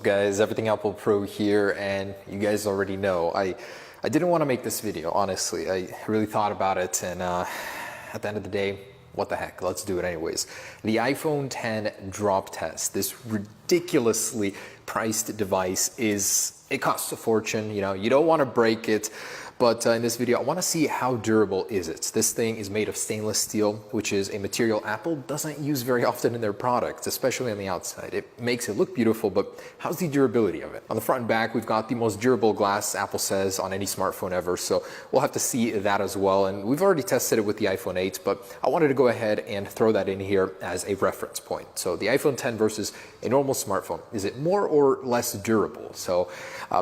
guys, Everything Apple Pro here, and you guys already know I didn't want to make this video, honestly. I really thought about it, and at the end of the day, what the heck, let's do it anyways. The iPhone X drop test, this ridiculously priced device, it costs a fortune. You know, you don't want to break it. But in this video, I want to see how durable is it. This thing is made of stainless steel, which is a material Apple doesn't use very often in their products, especially on the outside. It makes it look beautiful, but how's the durability of it? On the front and back, we've got the most durable glass, Apple says, on any smartphone ever, so we'll have to see that as well. And we've already tested it with the iPhone 8, but I wanted to go ahead and throw that in here as a reference point. So the iPhone X versus a normal smartphone, is it more or less durable? So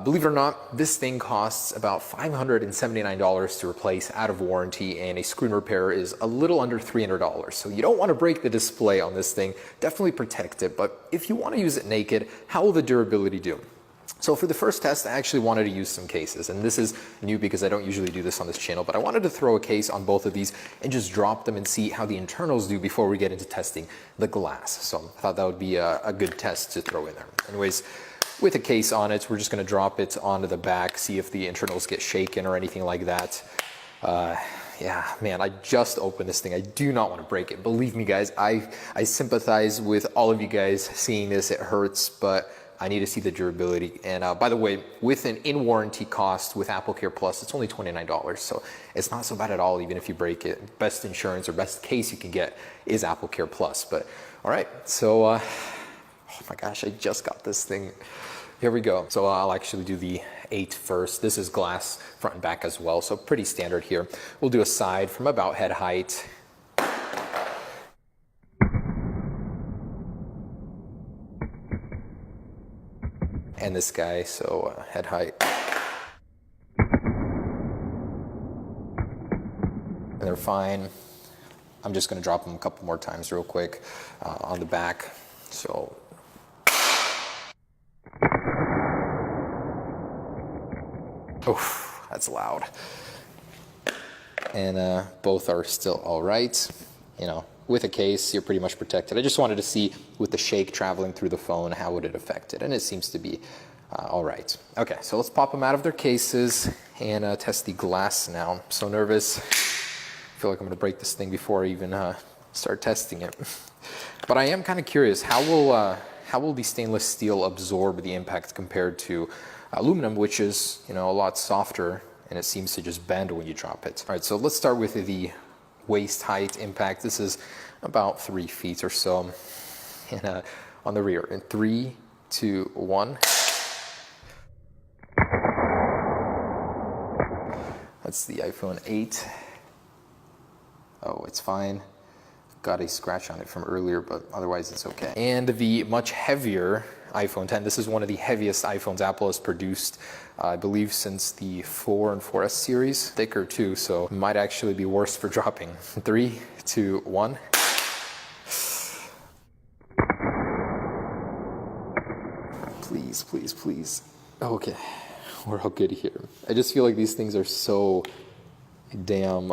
believe it or not, this thing costs about $579 to replace out of warranty, and a screen repair is a little under $300. So you don't want to break the display on this thing, definitely protect it. But if you want to use it naked, how will the durability do? So for the first test, I actually wanted to use some cases, and this is new because I don't usually do this on this channel, but I wanted to throw a case on both of these and just drop them and see how the internals do before we get into testing the glass. So I thought that would be a good test to throw in there. Anyways, with a case on it, we're just going to drop it onto the back, see if the internals get shaken or anything like that. Yeah, man, I just opened this thing. I do not want to break it. Believe me, guys, I sympathize with all of you guys seeing this. It hurts, but I need to see the durability. And by the way, with an in-warranty cost with AppleCare Plus, it's only $29. So it's not so bad at all, even if you break it. Best insurance or best case you can get is AppleCare Plus. But all right, so oh my gosh, I just got this thing. Here we go. So I'll actually do the 8 first. This is glass front and back as well, so pretty standard here. We'll do a side from about head height. And this guy, so head height. And they're fine. I'm just gonna drop them a couple more times real quick on the back. So oof, that's loud. And both are still all right. You know, with a case, you're pretty much protected. I just wanted to see with the shake traveling through the phone, how would it affect it? And it seems to be all right. Okay, so let's pop them out of their cases and test the glass now. I'm so nervous. I feel like I'm gonna break this thing before I even start testing it. But I am kind of curious, how will the stainless steel absorb the impact compared to aluminum, which is, you know, a lot softer, and it seems to just bend when you drop it. All right, so let's start with the waist height impact. This is about 3 feet or so, and on the rear. In 3, 2, 1. That's the iPhone 8. Oh, it's fine. Got a scratch on it from earlier, but otherwise it's okay. And the much heavier iPhone X. This is one of the heaviest iPhones Apple has produced, I believe, since the 4 and 4S series. Thicker too, so it might actually be worse for dropping. 3, 2, 1. Please, please, please. Okay, we're all good here. I just feel like these things are so damn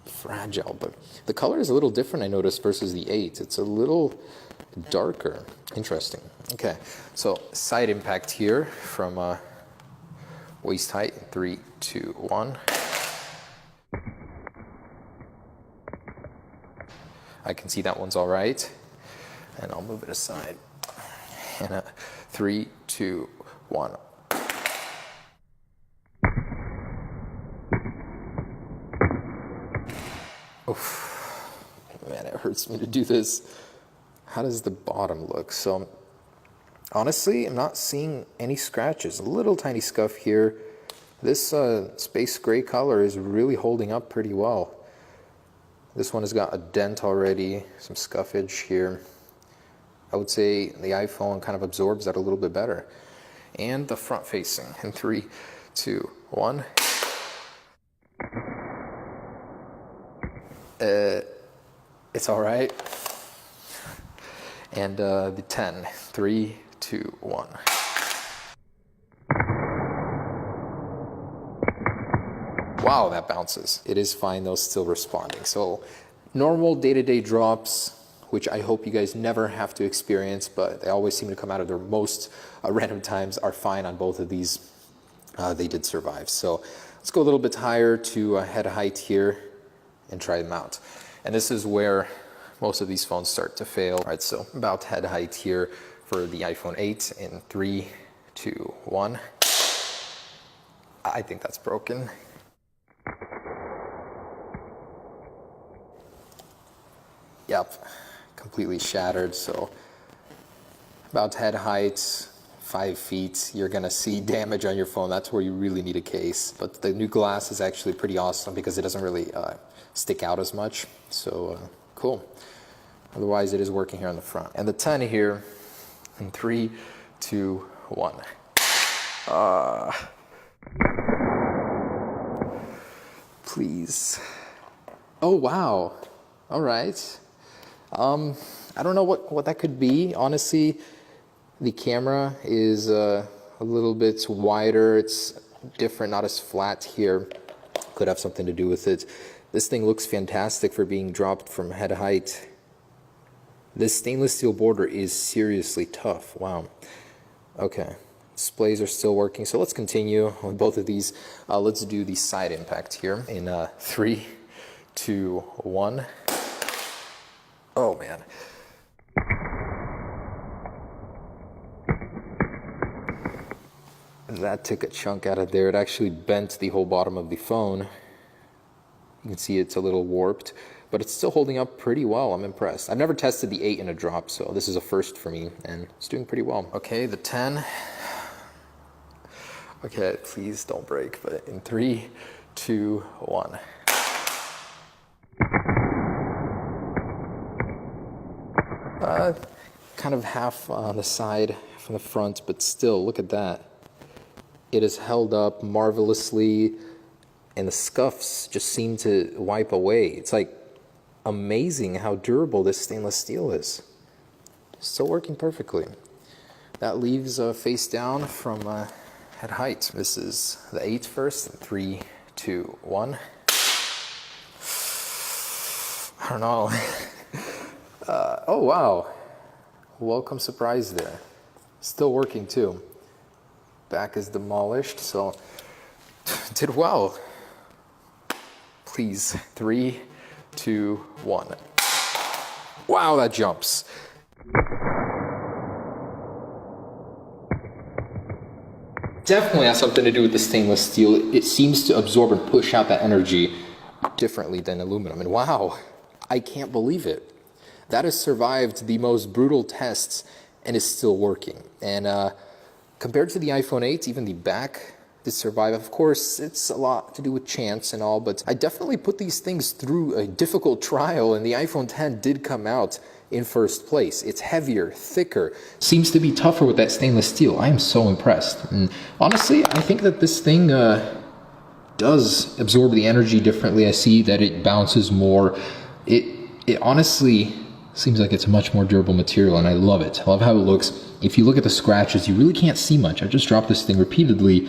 fragile, but the color is a little different, I noticed, versus the 8. It's a little darker. Interesting. Okay, so side impact here from waist height. 3, 2, 1. I can see that one's all right, and I'll move it aside. And 3, 2, 1. Oof. Man, it hurts me to do this. How does the bottom look? So honestly, I'm not seeing any scratches. A little tiny scuff here. This space gray color is really holding up pretty well. This one has got a dent already, some scuffage here. I would say the iPhone kind of absorbs that a little bit better. And the front facing in 3, 2, 1. It's all right. And the 10, 3, 2, 1. Wow, that bounces. It is fine though, still responding. So normal day-to-day drops, which I hope you guys never have to experience, but they always seem to come out of their most random times, are fine on both of these. They did survive. So let's go a little bit higher to head height here and try them out. And this is where most of these phones start to fail. All right, so about head height here for the iPhone 8 in 3, 2, 1. I think that's broken. Yep, completely shattered. So about head height, 5 feet, you're gonna see damage on your phone. That's where you really need a case. But the new glass is actually pretty awesome because it doesn't really stick out as much. So cool. Otherwise, it is working here on the front. And the 10 here in 3, 2, 1. Please. Oh, wow. All right. I don't know what that could be. Honestly, the camera is a little bit wider. It's different, not as flat here. Could have something to do with it. This thing looks fantastic for being dropped from head height. This stainless steel border is seriously tough. Wow. Okay. Displays are still working, so let's continue with both of these. Let's do the side impact here in 3, 2, 1. Oh man. That took a chunk out of there. It actually bent the whole bottom of the phone. You can see it's a little warped, but it's still holding up pretty well. I'm impressed. I've never tested the 8 in a drop, so this is a first for me, and it's doing pretty well. Okay, the 10. Okay, please don't break, but in 3, 2, 1. Kind of half on the side from the front, but still, look at that. It is held up marvelously, and the scuffs just seem to wipe away. It's like amazing how durable this stainless steel is. Still working perfectly. That leaves face down from head height. This is the 8 first, 3, 2, 1. I don't know. Oh wow, welcome surprise there. Still working too. Back is demolished, so did well. Please, 3, 2, 1. Wow, that jumps. Definitely has something to do with the stainless steel. It seems to absorb and push out that energy differently than aluminum. And wow, I can't believe it. That has survived the most brutal tests and is still working. And compared to the iPhone 8, even the back did survive. Of course, it's a lot to do with chance and all, but I definitely put these things through a difficult trial, and the iPhone 10 did come out in first place. It's heavier, thicker, seems to be tougher with that stainless steel. I am so impressed. And honestly, I think that this thing does absorb the energy differently. I see that it bounces more. It honestly seems like it's a much more durable material, and I love it. I love how it looks. If you look at the scratches, you really can't see much. I just dropped this thing repeatedly,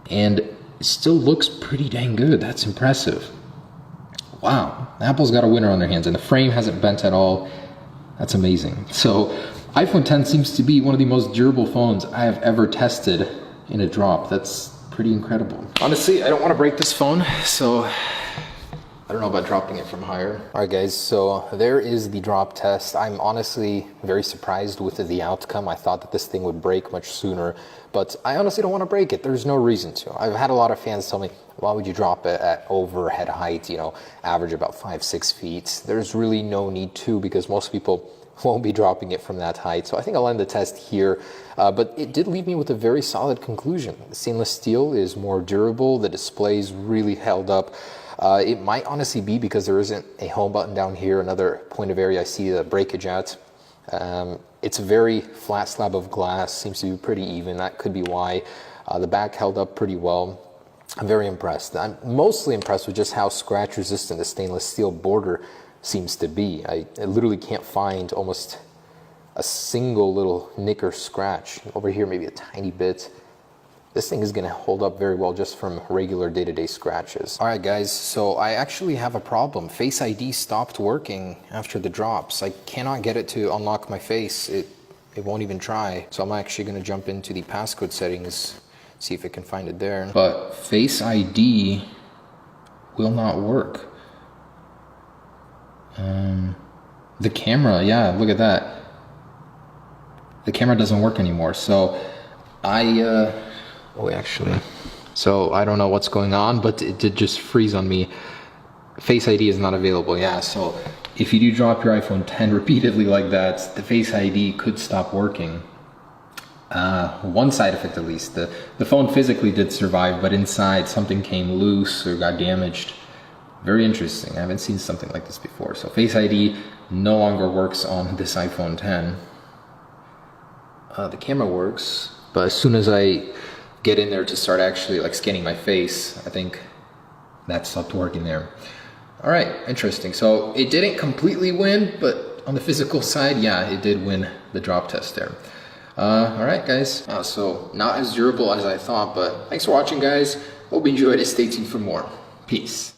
and it still looks pretty dang good. That's impressive. Wow, Apple's got a winner on their hands, and the frame hasn't bent at all. That's amazing. So iPhone 10 seems to be one of the most durable phones I have ever tested in a drop. That's pretty incredible. Honestly, I don't want to break this phone, so I don't know about dropping it from higher. All right, guys, so there is the drop test. I'm honestly very surprised with the outcome. I thought that this thing would break much sooner, but I honestly don't want to break it. There's no reason to. I've had a lot of fans tell me, why would you drop it at over head height, you know, average about 5, 6 feet? There's really no need to, because most people won't be dropping it from that height. So I think I'll end the test here, but it did leave me with a very solid conclusion. The stainless steel is more durable. The display's really held up. It might honestly be because there isn't a home button down here, another point of area I see the breakage at. It's a very flat slab of glass, seems to be pretty even. That could be why. The back held up pretty well. I'm very impressed. I'm mostly impressed with just how scratch resistant the stainless steel border seems to be. I literally can't find almost a single little nick or scratch. Over here maybe a tiny bit. this thing is gonna hold up very well just from regular day-to-day scratches. All right, guys, so I actually have a problem. Face ID stopped working after the drops. I cannot get it to unlock my face. It won't even try. So I'm actually gonna jump into the passcode settings, see if I can find it there. But Face ID will not work. The camera, yeah, look at that. The camera doesn't work anymore. So so I don't know what's going on, but it did just freeze on me. Face ID is not available, yeah. So if you do drop your iPhone 10 repeatedly like that, the Face ID could stop working. One side effect at least, the phone physically did survive, but inside something came loose or got damaged. Very interesting, I haven't seen something like this before. So Face ID no longer works on this iPhone 10. The camera works, but as soon as I get in there to start actually like scanning my face, I think that stopped working there. All right, interesting. So it didn't completely win, but on the physical side, yeah, it did win the drop test there. All right, guys. So not as durable as I thought, but thanks for watching, guys. Hope you enjoyed it. Stay tuned for more. Peace.